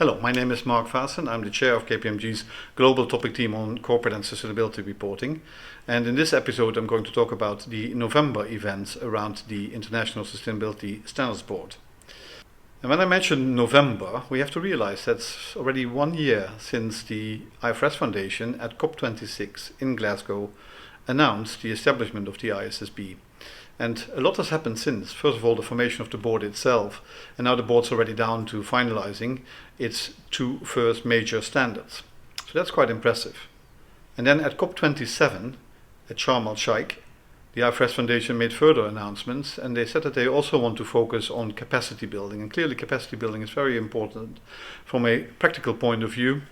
Hello, my name is Mark Vaessen. I'm the chair of KPMG's Global Topic Team on Corporate and Sustainability Reporting. And in this episode, I'm going to talk about the November events around the International Sustainability Standards Board. And when I mention November, we have to realize that's already 1 year since the IFRS Foundation at COP26 in Glasgow announced the establishment of the ISSB. And a lot has happened since. First of all, the formation of the board itself, and now the board's already down to finalizing its two first major standards. So that's quite impressive. And then at COP27 at Sharm el-Sheikh, the IFRS Foundation made further announcements, and they said that they also want to focus on capacity building. And clearly capacity building is very important from a practical point of view,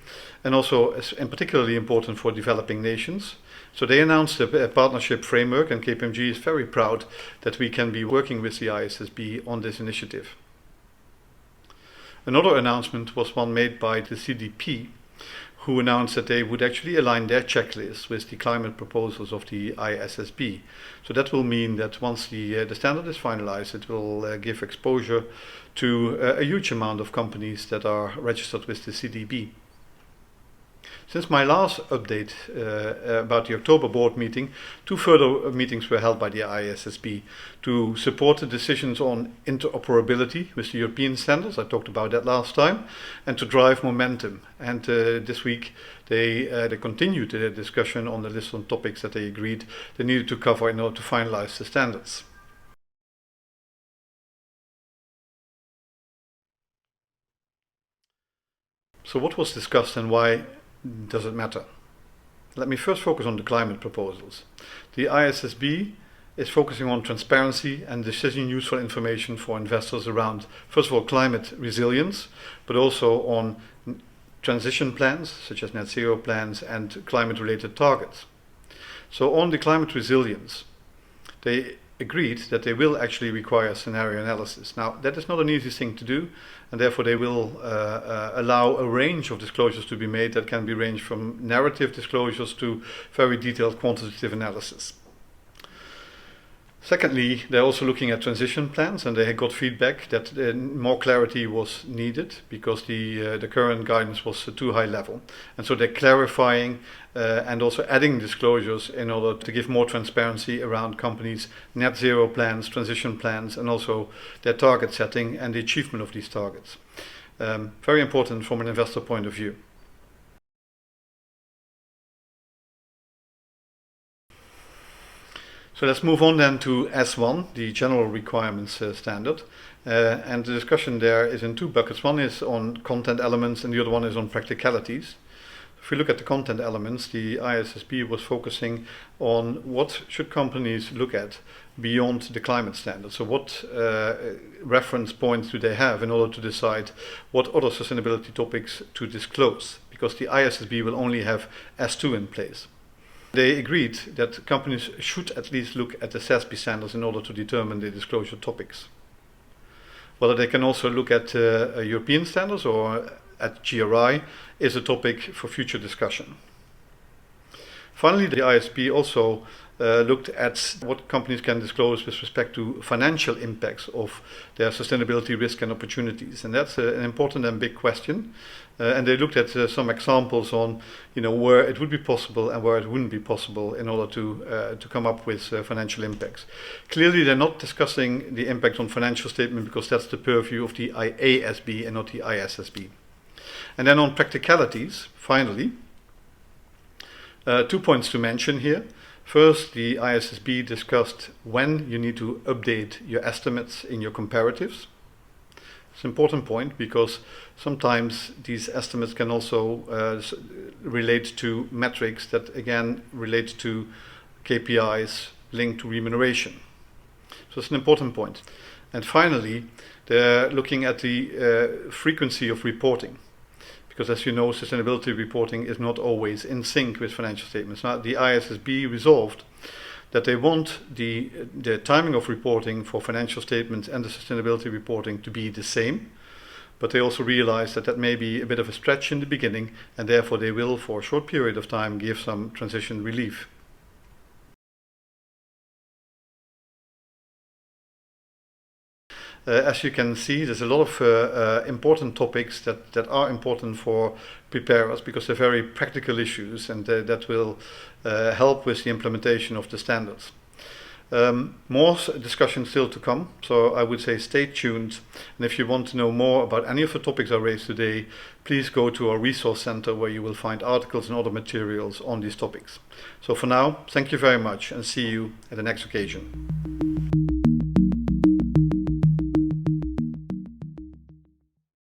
and also and particularly important for developing nations. So they announced a partnership framework, and KPMG is very proud that we can be working with the ISSB on this initiative. Another announcement was one made by the CDP, who announced that they would actually align their checklist with the climate proposals of the ISSB. So that will mean that once the standard is finalized, it will give exposure to a huge amount of companies that are registered with the CDP. Since my last update about the October board meeting, two further meetings were held by the ISSB to support the decisions on interoperability with the European standards. I talked about that last time, and to drive momentum. And this week they continued the discussion on the list of topics that they agreed they needed to cover in order to finalize the standards. So what was discussed and why does it matter? Let me first focus on the climate proposals. The ISSB is focusing on transparency and decision useful information for investors around, first of all, climate resilience, but also on transition plans, such as net zero plans and climate related targets. So on the climate resilience, they agreed that they will actually require scenario analysis. Now, that is not an easy thing to do, and therefore they will allow a range of disclosures to be made that can be ranged from narrative disclosures to very detailed quantitative analysis. Secondly, they're also looking at transition plans, and they got feedback that more clarity was needed because the current guidance was too high level. And so they're clarifying and also adding disclosures in order to give more transparency around companies' net zero plans, transition plans, and also their target setting and the achievement of these targets. Very important from an investor point of view. So let's move on then to S1, the General Requirements Standard. And the discussion there is in two buckets. One is on content elements and the other one is on practicalities. If we look at the content elements, the ISSB was focusing on what should companies look at beyond the climate standard. So what reference points do they have in order to decide what other sustainability topics to disclose? Because the ISSB will only have S2 in place. They agreed that companies should at least look at the ISSB standards in order to determine the disclosure topics. Whether they can also look at European standards or at GRI is a topic for future discussion. Finally, the ISSB also looked at what companies can disclose with respect to financial impacts of their sustainability risk and opportunities, and that's an important and big question. And they looked at some examples on, where it would be possible and where it wouldn't be possible in order to come up with financial impacts. Clearly, they're not discussing the impact on financial statement because that's the purview of the IASB and not the ISSB. And then on practicalities, finally, 2 points to mention here. First, the ISSB discussed when you need to update your estimates in your comparatives. It's an important point because sometimes these estimates can also relate to metrics that again relate to KPIs linked to remuneration. So it's an important point. And finally, they're looking at the frequency of reporting. Because as you know, sustainability reporting is not always in sync with financial statements. Now, the ISSB resolved that they want the timing of reporting for financial statements and the sustainability reporting to be the same, but they also realize that may be a bit of a stretch in the beginning, and therefore they will, for a short period of time, give some transition relief. As you can see, there's a lot of important topics that are important for preparers because they're very practical issues, and that will help with the implementation of the standards. More discussion still to come, so I would say stay tuned. And if you want to know more about any of the topics I raised today, please go to our resource center where you will find articles and other materials on these topics. So for now, thank you very much and see you at the next occasion.